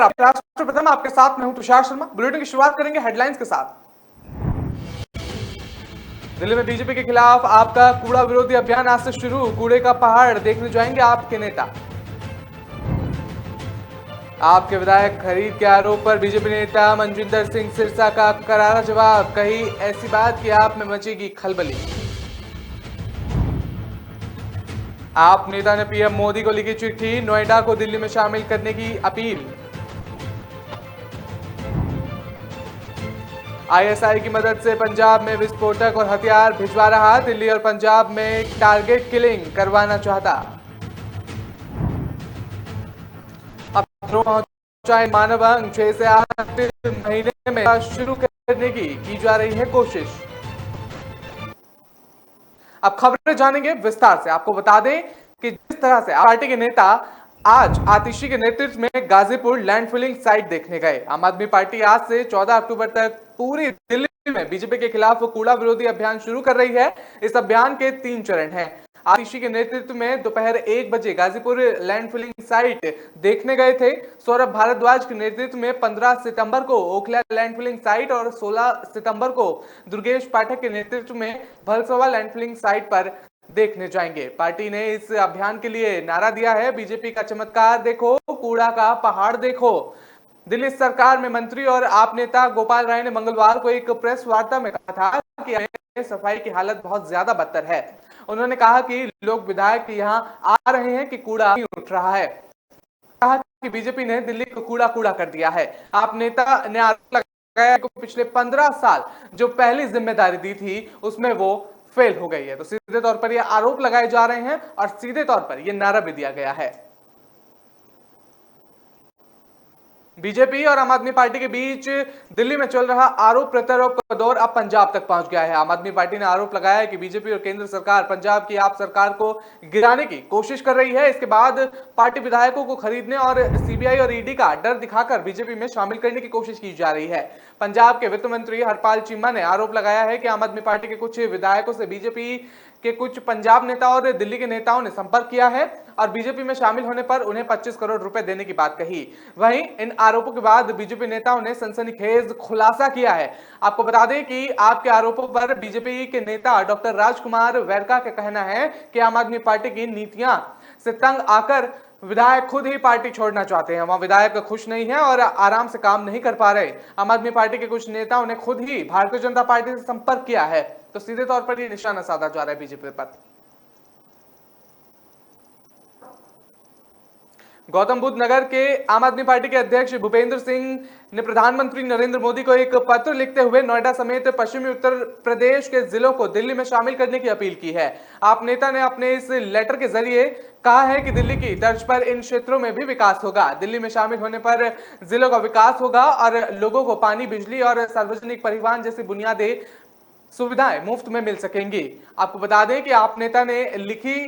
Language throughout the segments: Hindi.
नमस्कार, आप राष्ट्र प्रथम आपके साथ मैं हूं तुषार शर्मा। बुलेटिन की शुरुआत करेंगे हेडलाइंस के साथ। दिल्ली में बीजेपी के खिलाफ आपका कूड़ा विरोधी अभियान आज से शुरू। कूड़े का पहाड़ देखने जाएंगे आपके नेता। आपके विधायक खरीद के आरोप पर बीजेपी नेता मनजिंदर सिंह सिरसा का करारा जवाब। कही ऐसी बात कि आप में मचेगी खलबली। आप नेता ने पीएम मोदी को लिखी चिट्ठी, नोएडा को दिल्ली में शामिल करने की अपील। आईएसआई की मदद से पंजाब में विस्फोटक और हथियार भिजवा रहा। दिल्ली और पंजाब में टारगेट किलिंग करवाना चाहता। अब पहुंचाए मानव अंग 6 से 8 महीने में शुरू करने की जा रही है कोशिश। अब खबरें जानेंगे विस्तार से। आपको बता दें कि जिस तरह से पार्टी के नेता आज आतिशी के नेतृत्व में गाजीपुर लैंडफिलिंग साइट देखने गए। आम आदमी पार्टी आज से 14 अक्टूबर तक पूरी दिल्ली में बीजेपी के खिलाफ कूड़ा विरोधी अभियान शुरू कर रही है। इस अभियान के 3 चरण हैं। आतिशी के नेतृत्व में दोपहर 1 बजे गाजीपुर लैंडफिलिंग साइट देखने गए थे। सौरभ भारद्वाज के नेतृत्व में 15 सितंबर को ओखला लैंडफिलिंग साइट और 16 सितंबर को दुर्गेश पाठक के नेतृत्व में भलसवा लैंडफिलिंग साइट पर देखने जाएंगे। पार्टी ने इस अभियान के लिए नारा दिया है, बीजेपी का चमत्कार देखो, कूड़ा का पहाड़ देखो। दिल्ली सरकार में मंत्री और आप नेता गोपाल राय ने मंगलवार को एक प्रेस वार्ता में कहा था कि सफाई की हालत बहुत ज्यादा बदतर है। उन्होंने कहा कि लोग विधायक यहां आ रहे हैं कि कूड़ा नहीं उठ रहा है। कहा कि बीजेपी ने दिल्ली को कूड़ा कूड़ा कर दिया है। आप नेता ने आरोप लगाया कि पिछले 15 साल जो पहली जिम्मेदारी दी थी उसमें वो फेल हो गई है। तो सीधे तौर पर ये आरोप लगाए जा रहे हैं और सीधे तौर पर यह नारा भी दिया गया है। बीजेपी और आम आदमी पार्टी के बीच दिल्ली में चल रहा आरोप प्रत्यारोप का दौर अब पंजाब तक पहुंच गया है। आम आदमी पार्टी ने आरोप लगाया है कि बीजेपी और केंद्र सरकार पंजाब की आप सरकार को गिराने की कोशिश कर रही है। इसके बाद पार्टी विधायकों को खरीदने और सीबीआई और ईडी का डर दिखाकर बीजेपी में शामिल करने की कोशिश की जा रही है। पंजाब के वित्त मंत्री हरपाल चीमा ने आरोप लगाया है कि आम आदमी पार्टी के कुछ विधायकों से बीजेपी के कुछ पंजाब नेता और दिल्ली के नेताओं ने संपर्क किया है और बीजेपी में शामिल होने पर उन्हें 25 करोड़ रुपए देने की बात कही। वहीं इन आरोपों के बाद बीजेपी नेताओं ने सनसनीखेज खुलासा किया है। आपको बता दें कि आपके आरोपों पर बीजेपी के नेता डॉक्टर राजकुमार वेरका का कहना है कि आम आदमी पार्टी की नीतियां से तंग आकर विधायक खुद ही पार्टी छोड़ना चाहते हैं। वहां विधायक खुश नहीं है और आराम से काम नहीं कर पा रहे। आम आदमी पार्टी के कुछ नेताओं ने खुद ही भारतीय जनता पार्टी से संपर्क किया है। तो सीधे तौर पर यह निशाना साधा जा रहा है बीजेपी पर। गौतम बुद्ध नगर के आम आदमी पार्टी के अध्यक्ष भूपेंद्र सिंह ने प्रधानमंत्री नरेंद्र मोदी को एक पत्र लिखते हुए नोएडा समेत पश्चिमी उत्तर प्रदेश के जिलों को दिल्ली में शामिल करने की अपील की है। आप नेता ने अपने इस लेटर के जरिए कहा है कि दिल्ली की तर्ज पर इन क्षेत्रों में भी विकास होगा। दिल्ली में शामिल होने पर जिलों का विकास होगा और लोगों को पानी, बिजली और सार्वजनिक परिवहन जैसी बुनियादी सुविधाएं मुफ्त में मिल सकेंगी। आपको बता दें कि आप नेता ने लिखी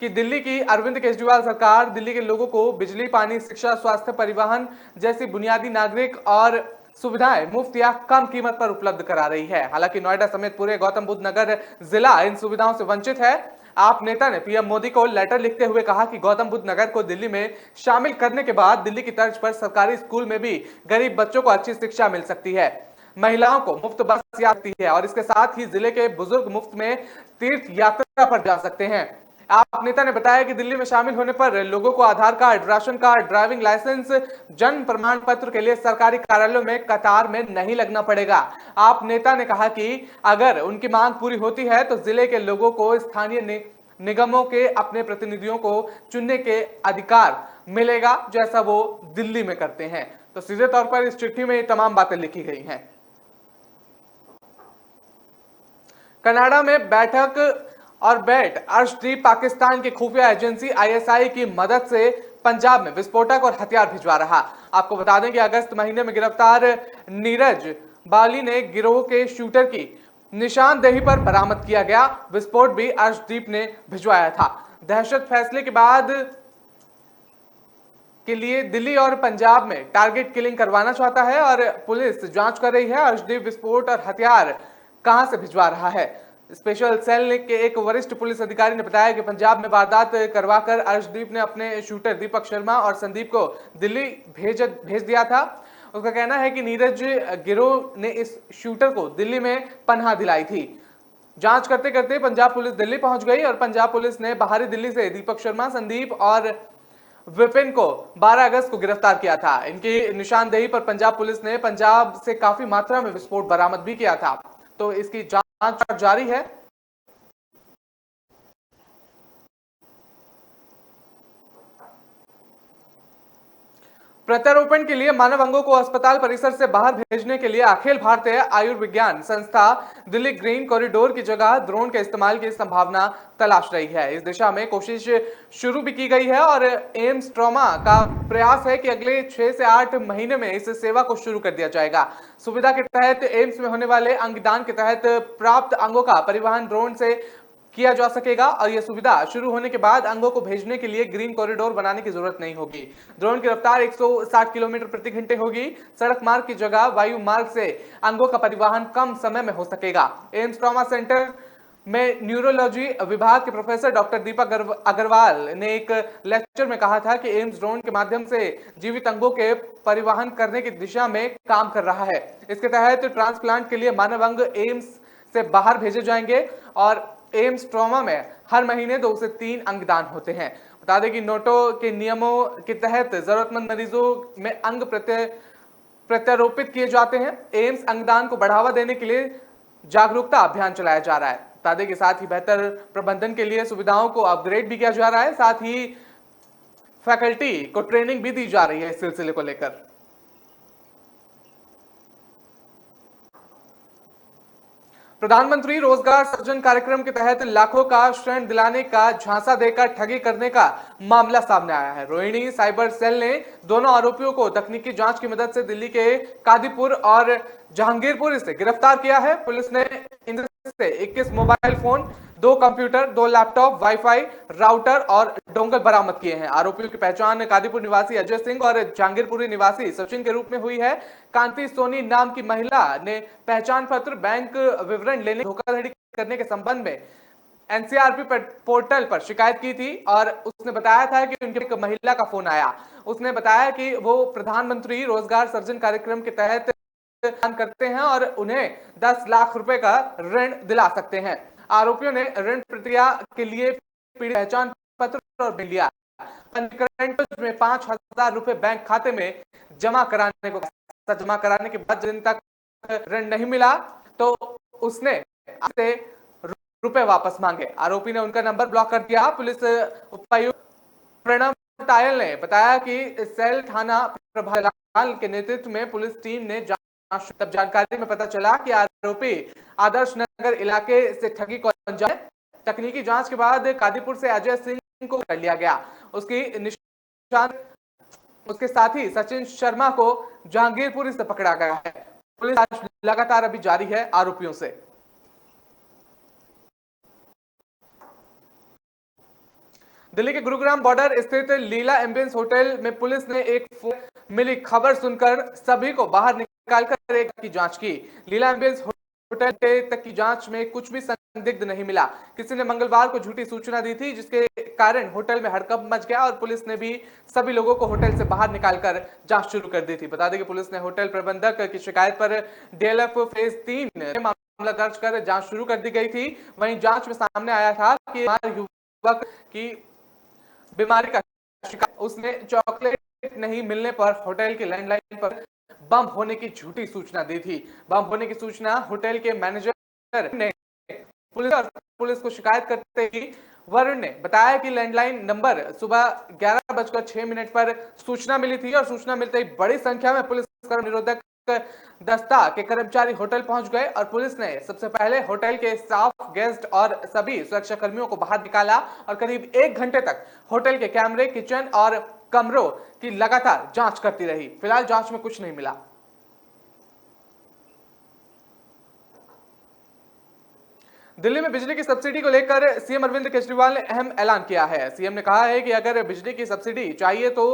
कि दिल्ली की अरविंद केजरीवाल सरकार दिल्ली के लोगों को बिजली, पानी, शिक्षा, स्वास्थ्य, परिवहन जैसी बुनियादी नागरिक और सुविधाएं मुफ्त या कम कीमत पर उपलब्ध करा रही है। हालांकि नोएडा समेत पूरे गौतम बुद्ध नगर जिला इन सुविधाओं से वंचित है। आप नेता ने पीएम मोदी को लेटर लिखते हुए कहा कि गौतम बुद्ध नगर को दिल्ली में शामिल करने के बाद दिल्ली की तर्ज पर सरकारी स्कूल में भी गरीब बच्चों को अच्छी शिक्षा मिल सकती है, महिलाओं को मुफ्त बस यात्री है और इसके साथ ही जिले के बुजुर्ग मुफ्त में तीर्थ यात्रा पर जा सकते हैं। आप नेता ने बताया कि दिल्ली में शामिल होने पर लोगों को Aadhaar card, ration card, driving licence, जन्म प्रमाण पत्र के लिए सरकारी कार्यालयों में कतार में नहीं लगना पड़ेगा। आप नेता ने कहा कि अगर उनकी मांग पूरी होती है तो जिले के लोगों को स्थानीय निगमों के अपने प्रतिनिधियों को चुनने के अधिकार मिलेगा, जैसा वो दिल्ली में करते हैं। तो सीधे तौर पर इस चिट्ठी में ये तमाम बातें लिखी गई हैं। कनाडा में बैठक और बैट अर्शदीप पाकिस्तान की खुफिया एजेंसी आईएसआई की मदद से पंजाब में विस्फोटक और हथियार भिजवा रहा। आपको बता दें कि अगस्त महीने में गिरफ्तार नीरज बाली ने गिरोह के शूटर की निशानदेही पर बरामद किया गया विस्फोट भी अर्शदीप ने भिजवाया था। दहशत फैसले के बाद के लिए दिल्ली और पंजाब में टारगेट किलिंग करवाना चाहता है और पुलिस जांच कर रही है अर्शदीप विस्फोट और हथियार कहां से भिजवा रहा है। स्पेशल सेल के एक वरिष्ठ पुलिस अधिकारी ने बताया कि पंजाब में वारदात करवाकर अर्शदीप ने अपने शूटर दीपक शर्मा और संदीप को दिल्ली भेज दिया था। उसका कहना है कि नीरज गिरोह ने इस शूटर को दिल्ली में पनाह दिलाई थी। जांच करते करते पंजाब पुलिस दिल्ली पहुंच गई और पंजाब पुलिस ने बाहरी दिल्ली से दीपक शर्मा, संदीप और विपिन को 12 अगस्त को गिरफ्तार किया था। इनकी निशानदेही पर पंजाब पुलिस ने पंजाब से काफी मात्रा में विस्फोट बरामद भी किया था। तो इसकी जांच जारी है। प्रत्यारोपण के लिए मानव अंगों को अस्पताल परिसर से बाहर भेजने के लिए अखिल भारतीय आयुर्विज्ञान संस्था दिल्ली ग्रीन कॉरिडोर की जगह ड्रोन के इस्तेमाल की संभावना तलाश रही है। इस दिशा में कोशिश शुरू भी की गई है और एम्स ट्रॉमा का प्रयास है कि अगले 6 से 8 महीने में इस सेवा को शुरू कर दिया जाएगा। सुविधा के तहत एम्स में होने वाले अंगदान के तहत प्राप्त अंगों का परिवहन ड्रोन से किया जा सकेगा और यह सुविधा शुरू होने के बाद अंगों को भेजने के लिए ग्रीन कॉरिडोर बनाने की जरूरत नहीं होगी। ड्रोन की रफ्तार 160 किलोमीटर प्रति घंटे होगी। सड़क मार्ग की जगह वायु मार्ग से अंगों का परिवहन कम समय में हो सकेगा। एम्स ट्रॉमा सेंटर में न्यूरोलॉजी विभाग के प्रोफेसर डॉक्टर दीपक अग्रवाल ने एक लेक्चर में कहा था कि एम्स ड्रोन के माध्यम से जीवित अंगों के परिवहन करने की दिशा में काम कर रहा है। इसके तहत ट्रांसप्लांट के लिए मानव अंग एम्स से बाहर भेजे जाएंगे और एम्स ट्रॉमा में हर महीने 2 से 3 अंगदान होते हैं। बता दें कि नोटो के नियमों के तहत जरूरतमंद मरीजों में अंग प्रत्यारोपित किए जाते हैं। एम्स अंगदान को बढ़ावा देने के लिए जागरूकता अभियान चलाया जा रहा है। बता दें कि साथ ही बेहतर प्रबंधन के लिए सुविधाओं को अपग्रेड भी किया जा रहा है। साथ ही फैकल्टी को ट्रेनिंग भी दी जा रही है इस सिलसिले को लेकर। प्रधानमंत्री रोजगार सृजन कार्यक्रम के तहत लाखों का ऋण दिलाने का झांसा देकर ठगी करने का मामला सामने आया है। रोहिणी साइबर सेल ने दोनों आरोपियों को तकनीकी जांच की मदद से दिल्ली के कादीपुर और जहांगीरपुर से गिरफ्तार किया है। पुलिस ने इनसे 21 mobile phone, 2 computer, 2 laptop, wifi, router और डोंगल बरामद किए हैं। आरोपियों की पहचान कादीपुर निवासी अजय सिंह और जहांगीरपुरी निवासी सचिन के रूप में हुई है। कांति सोनी नाम की महिला ने पहचान पत्र, बैंक विवरण लेने, धोखाधड़ी करने के संबंध में एनसीआरपी पोर्टल पर शिकायत की थी और उसने बताया था कि उनके एक महिला का फोन आया। उसने बताया कि वो प्रधानमंत्री रोजगार सृजन कार्यक्रम के तहत काम करते हैं और उन्हें 10 लाख रुपए का ऋण दिला सकते हैं। आरोपियों ने ऋण प्रक्रिया के लिए पहचान पत्र और बिल लिया। पंजीकरण में 5,000 रुपए बैंक खाते में जमा कराने के बाद जिन तक ऋण नहीं मिला तो उसने से रुपए वापस मांगे। आरोपी ने उनका नंबर ब्लॉक कर दिया। पुलिस उपायुक्त प्रणव टायल ने बताया कि सेल थाना प्रभारी के नेतृत्व में पुलिस टीम ने तब जानकारी में पता चला कि आरोपी आदर्श नगर इलाके से ठगी को अंजाम। तकनीकी जांच के बाद कादीपुर से अजय सिंह को कर लिया गया। उसके साथ ही सचिन शर्मा को जहांगीरपुरी से पकड़ा गया है। पुलिस लगातार अभी जारी है आरोपियों से। दिल्ली के गुरुग्राम बॉर्डर स्थित लीला एम्बियंस होटल में पुलिस ने एक मिली खबर सुनकर सभी को बाहर निकालकर एक की जांच की। लीला एम्बियंस होटल तक की जांच में कुछ भी संदिग्ध नहीं मिला। किसी ने मंगलवार को झूठी सूचना दी थी जिसके कारण होटल में हड़कंप मच गया और पुलिस ने भी सभी लोगों को होटल से बाहर निकालकर जांच शुरू कर दी थी। बता दें कि पुलिस ने होटल प्रबंधक की शिकायत पर डीएलएफ फेज 3 में मामला दर्ज कर जांच शुरू कर दी गई थी। वहीं जांच में सामने आया था कि युवक की बीमारी का शिकार, उसने चॉकलेट नहीं मिलने पर होटल के लैंडलाइन पर बम होने की झूठी सूचना दी थी। बम होने की सूचना होटल के मैनेजर ने पुलिस को शिकायत करते ही वरुण ने बताया कि लैंडलाइन नंबर सुबह 11:06 पर सूचना मिली थी और सूचना मिलते ही बड़ी संख्या में पुलिस निरोधक दस्ता के कर्मचारी होटल पहुंच गए और पुलिस ने सबसे पहले होटल के स्टाफ, गेस्ट और सभी सुरक्षा कर्मियों को बाहर निकाला और करीब 1 घंटे तक होटल के कैमरे, किचन और कमरों की लगातार जांच करती रही। फिलहाल जांच में कुछ नहीं मिला। दिल्ली में बिजली की सब्सिडी को लेकर सीएम अरविंद केजरीवाल ने अहम ऐलान किया है। सीएम ने कहा है कि अगर बिजली की सब्सिडी चाहिए तो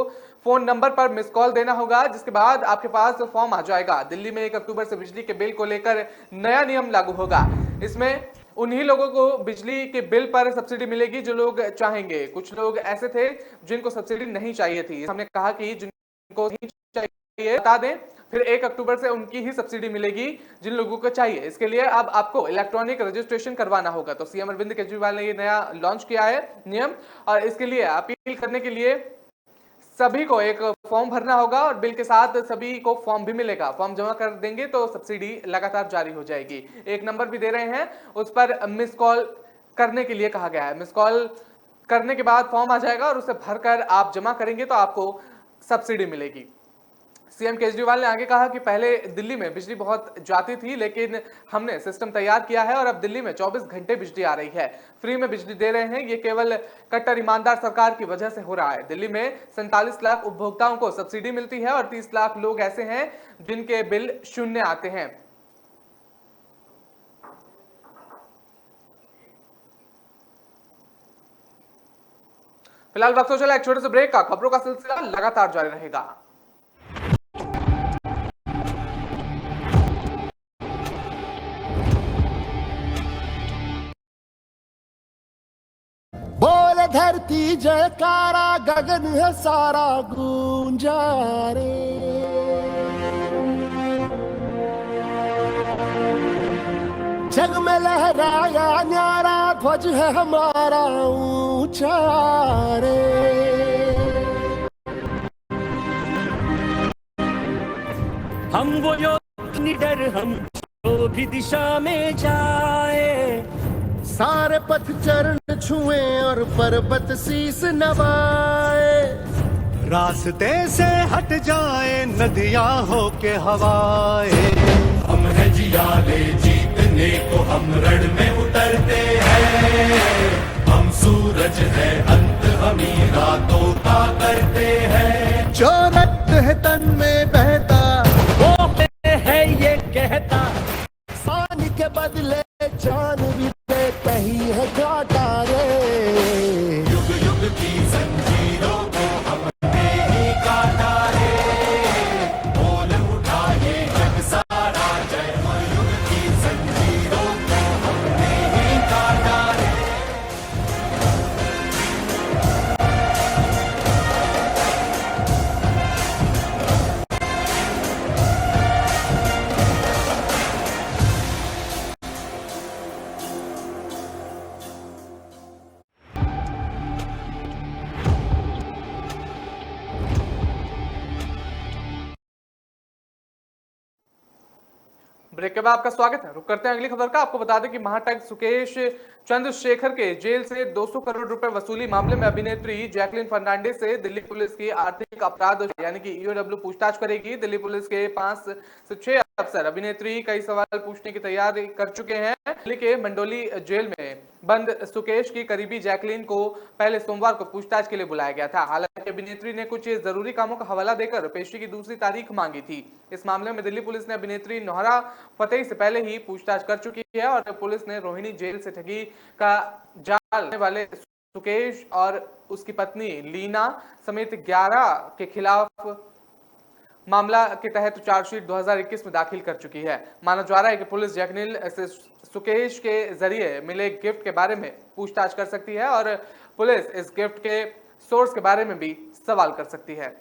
फोन नंबर पर मिस कॉल देना होगा, जिसके बाद आपके पास फॉर्म आ जाएगा। दिल्ली में 1 अक्टूबर से बिजली के बिल को लेकर नया नियम लागू होगा। इसमें उन्हीं लोगों को बिजली के बिल पर सब्सिडी मिलेगी जो लोग चाहेंगे। कुछ लोग ऐसे थे जिनको सब्सिडी नहीं चाहिए थी। हमने कहा कि जिनको नहीं चाहिए बता दें, फिर 1 अक्टूबर से उनकी ही सब्सिडी मिलेगी जिन लोगों को चाहिए। इसके लिए अब आपको इलेक्ट्रॉनिक रजिस्ट्रेशन करवाना होगा। तो सीएम अरविंद केजरीवाल ने ये नया लॉन्च किया है नियम, और इसके लिए अपील करने के लिए सभी को एक फॉर्म भरना होगा और बिल के साथ सभी को फॉर्म भी मिलेगा। फॉर्म जमा कर देंगे तो सब्सिडी लगातार जारी हो जाएगी। एक नंबर भी दे रहे हैं, उस पर मिस कॉल करने के लिए कहा गया है। मिस कॉल करने के बाद फॉर्म आ जाएगा और उसे भरकर आप जमा करेंगे तो आपको सब्सिडी मिलेगी। सीएम केजरीवाल ने आगे कहा कि पहले दिल्ली में बिजली बहुत जाती थी, लेकिन हमने सिस्टम तैयार किया है और अब दिल्ली में 24 घंटे बिजली आ रही है। फ्री में बिजली दे रहे हैं। ये केवल कट्टर ईमानदार सरकार की वजह से हो रहा है। दिल्ली में 47 लाख उपभोक्ताओं को सब्सिडी मिलती है और 30 लाख लोग ऐसे हैं जिनके बिल शून्य आते हैं। फिलहाल वक्त हो चला एक छोटे से ब्रेक का। खबरों का सिलसिला लगातार जारी रहेगा। बोल धरती जयकारा, गगन है सारा गूंजा रे। जग में लहराया न्यारा ध्वज है हमारा ऊंचा रे। हम वो योद्धा निडर, हम जो भी दिशा में जाए, सारे पथ चरण छुए और पर्वत शीस नवाए। रास्ते से हट जाए नदियां हो के हवाए। हम है जियाले जीतने को, हम रण में उतरते हैं। हम सूरज है अंत, हम ही रातों का करते हैं। जो रक्त है तन में बहता, वो है ये कहता, पानी के बदले जान भी दे कहीं है घाटा रे। युग युग की जंजीरों को हमने ही काटा है। बोल उठा ये जग सारा, जय हो युग की जंजीरों को हमने ही काटा है। ब्रेक के बाद आपका स्वागत है। रुक करते हैं अगली खबर का। आपको बता दें कि महाटग सुकेश चंद्रशेखर के जेल से 200 करोड़ रुपए वसूली मामले में अभिनेत्री जैकलिन फर्नांडिस से दिल्ली पुलिस की आर्थिक अपराध यानी कि ईओडब्ल्यू पूछताछ करेगी। दिल्ली पुलिस के 5 से 6 अफसर अभिनेत्री कई सवाल पूछने की तैयारी कर चुके हैं। दिल्ली के मंडोली जेल में बंद सुकेश की करीबी जैकलिन को पहले सोमवार को पूछताछ के लिए बुलाया गया था। हालांकि अभिनेत्री ने कुछ जरूरी कामों का हवाला देकर पेशी की दूसरी तारीख मांगी थी। इस मामले में दिल्ली पुलिस ने अभिनेत्री नोहरा फतेही से पहले ही पूछताछ कर चुकी है और पुलिस ने रोहिणी जेल से ठगी का जाल डालने वाले सुकेश और उसकी पत्नी लीना समेत 11 के खिलाफ मामला के तहत चार्जशीट 2021 में दाखिल कर चुकी है। माना जा रहा है कि पुलिस जैकलिन से सुकेश के जरिए मिले गिफ्ट के बारे में पूछताछ कर सकती है और पुलिस इस गिफ्ट के सोर्स के बारे में भी सवाल कर सकती है।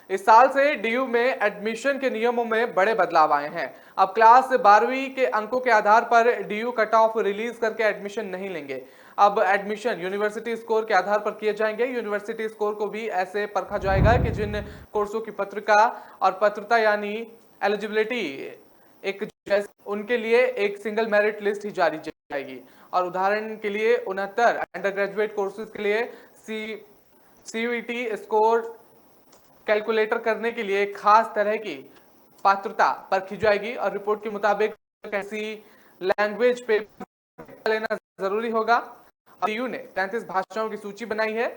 इस साल से डीयू में एडमिशन के नियमों में बड़े बदलाव आए हैं। अब क्लास 12वीं के अंकों के आधार पर डीयू कट ऑफ रिलीज करके एडमिशन नहीं लेंगे। अब एडमिशन यूनिवर्सिटी स्कोर के आधार पर किए जाएंगे। यूनिवर्सिटी स्कोर को भी ऐसे परखा जाएगा कि जिन कोर्सों की पत्रिका और पात्रता यानी एलिजिबिलिटी एक जैसे, उनके लिए एक सिंगल मेरिट लिस्ट ही जारी जाएगी। और उदाहरण के लिए 69 अंडर ग्रेजुएट कोर्सेज के लिए सीयूईटी स्कोर कैलकुलेटर करने के लिए खास तरह की पात्रता परखी जाएगी और रिपोर्ट के मुताबिक कैसी लैंग्वेज पे लेना जरूरी होगा। डीयू ने 33 भाषाओं की सूची बनाई है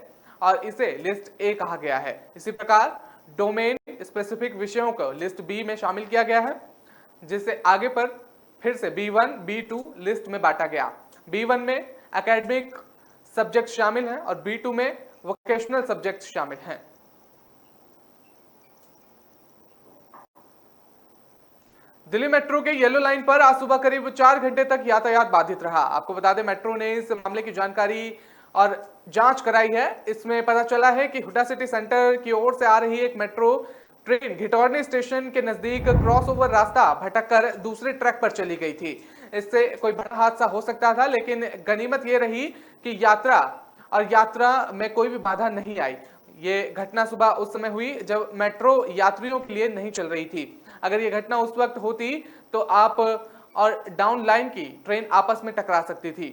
और इसे लिस्ट ए कहा गया है। इसी प्रकार डोमेन स्पेसिफिक विषयों को लिस्ट बी में शामिल किया गया है, जिससे आगे पर फिर से B1, B2 लिस्ट में बांटा गया। B1 में एकेडमिक सब्जेक्ट शामिल हैं और B2 में वोकेशनल सब्जेक्ट शामिल हैं। दिल्ली मेट्रो के येलो लाइन पर आज सुबह करीब 4 घंटे तक यातायात बाधित रहा। आपको बता दें, मेट्रो ने इस मामले की जानकारी और जांच कराई है। इसमें पता चला है कि हुडा सिटी सेंटर की ओर से आ रही एक मेट्रो ट्रेन घिटौरनी स्टेशन के नजदीक क्रॉसओवर रास्ता भटककर दूसरे ट्रैक पर चली गई थी। इससे कोई बड़ा हादसा हो सकता था, लेकिन गनीमत यह रही कि यात्रा में कोई भी बाधा नहीं आई। ये घटना सुबह उस समय हुई जब मेट्रो यात्रियों के लिए नहीं चल रही थी। अगर ये घटना उस वक्त होती तो आप और डाउन लाइन की ट्रेन आपस में टकरा सकती थी।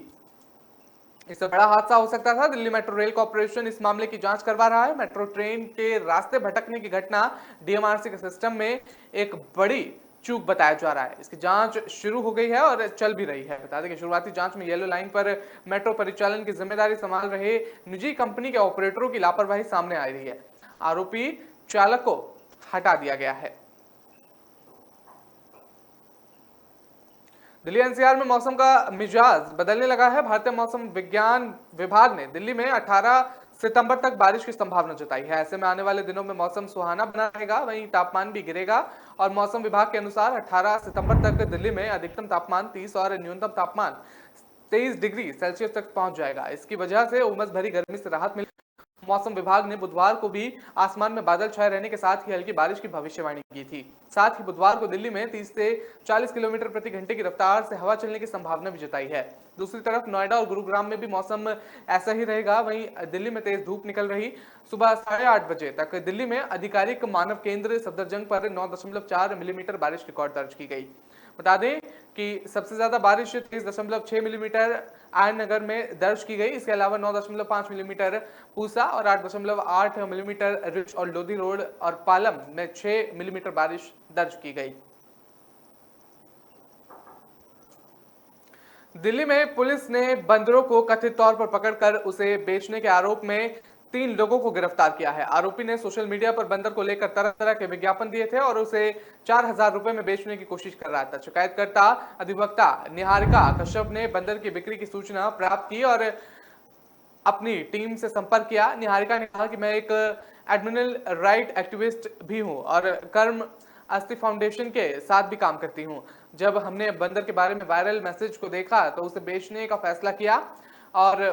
इससे बड़ा हादसा हो सकता था। दिल्ली मेट्रो रेल कॉर्पोरेशन इस मामले की जांच करवा रहा है। मेट्रो ट्रेन के रास्ते भटकने की घटना डीएमआरसी के सिस्टम में एक बड़ी चूक बताया जा रहा है। इसकी जांच शुरू हो गई है और चल भी रही है। बता दें कि शुरुआती जांच में येलो लाइन पर मेट्रो परिचालन की जिम्मेदारी संभाल रहे निजी कंपनी के ऑपरेटरों की लापरवाही सामने आ रही है। आरोपी चालक को हटा दिया गया है। दिल्ली एनसीआर में मौसम का मिजाज बदलने लगा है। भारतीय मौसम विज्ञान विभाग ने दिल्ली में 18 सितंबर तक बारिश की संभावना जताई है। ऐसे में आने वाले दिनों में मौसम सुहाना बना रहेगा, वहीं तापमान भी गिरेगा। और मौसम विभाग के अनुसार 18 सितंबर तक दिल्ली में अधिकतम तापमान 30 और न्यूनतम तापमान 23 डिग्री सेल्सियस तक पहुंच जाएगा। इसकी वजह से उमस भरी गर्मी से राहत मिलेगी। मौसम विभाग ने बुधवार को भी आसमान में बादल छाए रहने के साथ ही हल्की बारिश की भविष्यवाणी की थी। साथ ही बुधवार को दिल्ली में 30 से 40 किलोमीटर प्रति घंटे की रफ्तार से हवा चलने की संभावना भी जताई है। दूसरी तरफ नोएडा और गुरुग्राम में भी मौसम ऐसा ही रहेगा। वहीं दिल्ली में तेज धूप निकल रही। सुबह 8:30 बजे तक दिल्ली में आधिकारिक मानव केंद्र सफदरजंग पर 9.4 मिलीमीटर बारिश रिकॉर्ड दर्ज की गई। बता दें कि सबसे ज्यादा बारिश 30.6 मिलीमीटर आयन नगर में दर्ज की गई। इसके अलावा 9.5 मिलीमीटर पूसा और 8.8 मिलीमीटर रिच और लोधी रोड और पालम में 6 मिलीमीटर बारिश दर्ज की गई। दिल्ली में पुलिस ने बंदरों को कथित तौर पर पकड़कर उसे बेचने के आरोप में 3 लोगों को गिरफ्तार किया है। आरोपी ने सोशल मीडिया पर बंदर को लेकर तरह तरह के विज्ञापन दिए थे और उसे 4,000 रुपए में बेचने की कोशिश कर रहा था। शिकायतकर्ता अधिवक्ता निहारिका कश्यप ने बंदर की बिक्री की सूचना प्राप्त की और अपनी टीम से संपर्क किया। निहारिका ने कहा कि मैं एक एनिमल राइट एक्टिविस्ट भी हूं और कर्म अस्थि फाउंडेशन के साथ भी काम करती हूं। जब हमने बंदर के बारे में वायरल मैसेज को देखा तो उसे बेचने का फैसला किया और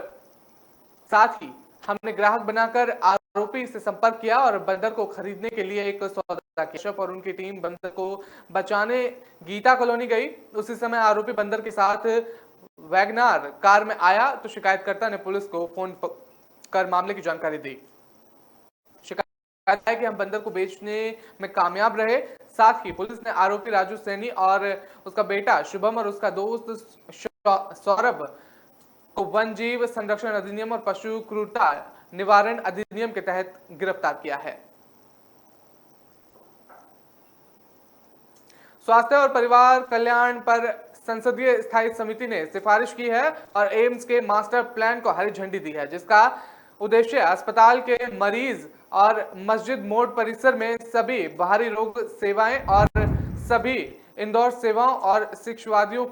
साथ ही हमने ग्राहक बनाकर आरोपी से संपर्क किया और बंदर को खरीदने के लिए एक सौदा किया। और उनकी टीम बंदर को बचाने गीता कॉलोनी गई। उसी समय आरोपी बंदर के साथ वैगनार कार में आया तो शिकायतकर्ता ने पुलिस को फोन कर मामले की जानकारी दी। शिकायत है कि हम बंदर को बेचने में कामयाब रहे। साथ ही पुलिस ने आरोपी राजू सैनी और उसका बेटा शुभम और उसका दोस्त सौरभ को वन जीव संरक्षण अधिनियम और पशु क्रूरता निवारण अधिनियम के तहत गिरफ्तार किया है। स्वास्थ्य और परिवार कल्याण पर संसदीय स्थायी समिति ने सिफारिश की है और एम्स के मास्टर प्लान को हरी झंडी दी है, जिसका उद्देश्य अस्पताल के मरीज और मस्जिद मोड़ परिसर में सभी बाहरी रोग सेवाएं और सभी इंदौर सेवाओं और शिक्षवादियों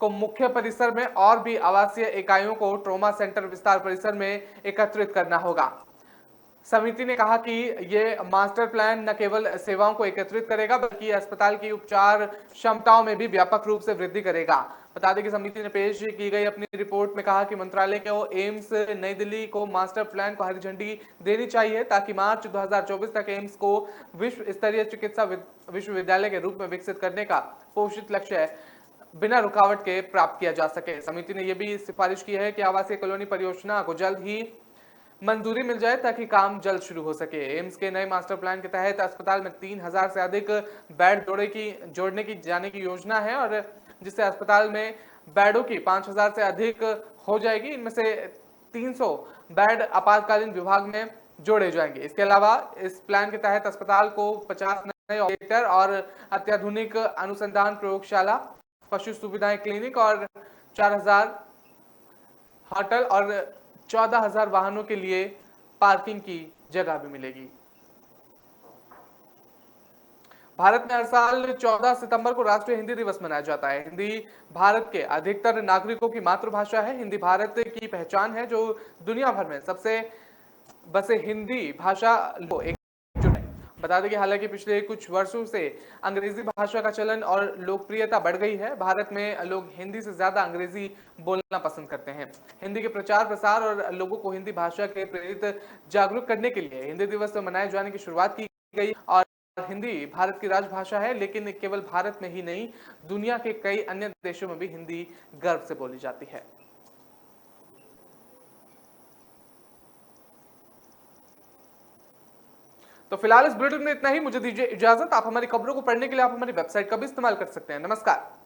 को मुख्य परिसर में और भी आवासीय इकाइयों को ट्रॉमा सेंटर विस्तार परिसर में एकत्रित करना होगा। समिति ने कहा कि ये मास्टर प्लान न केवल सेवाओं को एकत्रित करेगा बल्कि अस्पताल की उपचार क्षमताओं में भी व्यापक रूप से वृद्धि करेगा। बता दें कि समिति ने पेश की गई अपनी रिपोर्ट में कहा कि मंत्रालय को एम्स नई दिल्ली को मास्टर प्लान को हरी झंडी देनी चाहिए ताकि मार्च 2024 तक एम्स को विश्व स्तरीय चिकित्सा विश्वविद्यालय के रूप में विकसित करने का पोषित लक्ष्य बिना रुकावट के प्राप्त किया जा सके। समिति ने यह भी सिफारिश की है कि आवासीय कॉलोनी परियोजना को जल्द ही मंजूरी मिल जाए ताकि काम जल्द शुरू हो सके। एम्स के नए मास्टर प्लान के तहत अस्पताल में 3,000 से अधिक बेड जोड़ने की जाने की योजना है और जिससे अस्पताल में बेडों की 5,000 से अधिक हो जाएगी। इनमें से 300 बेड आपातकालीन विभाग में जोड़े जाएंगे। इसके अलावा इस प्लान के तहत अस्पताल को 50 नए ऑपरेटर और अत्याधुनिक अनुसंधान प्रयोगशाला, पशु सुविधाएं क्लिनिक और 4,000 होटल और 14,000 वाहनों के लिए पार्किंग की जगह भी मिलेगी। भारत में हर साल 14 सितंबर को राष्ट्रीय हिंदी दिवस मनाया जाता है। हिंदी भारत के अधिकतर नागरिकों की मातृभाषा है। हिंदी भारत की पहचान है जो दुनिया भर में सबसे बसे हिंदी भाषा एकजुट है। बता दें कि हालांकि पिछले कुछ वर्षों से अंग्रेजी भाषा का चलन और लोकप्रियता बढ़ गई है। भारत में लोग हिंदी से ज्यादा अंग्रेजी बोलना पसंद करते हैं। हिंदी के प्रचार प्रसार और लोगों को हिंदी भाषा के प्रेरित जागरूक करने के लिए हिंदी दिवस मनाए जाने की शुरुआत की गई। और हिंदी भारत की राजभाषा है, लेकिन केवल भारत में ही नहीं, दुनिया के कई अन्य देशों में भी हिंदी गर्व से बोली जाती है। तो फिलहाल इस बुलेटिन में इतना ही। मुझे दीजिए इजाजत। आप हमारी खबरों को पढ़ने के लिए आप हमारी वेबसाइट का भी इस्तेमाल कर सकते हैं। नमस्कार।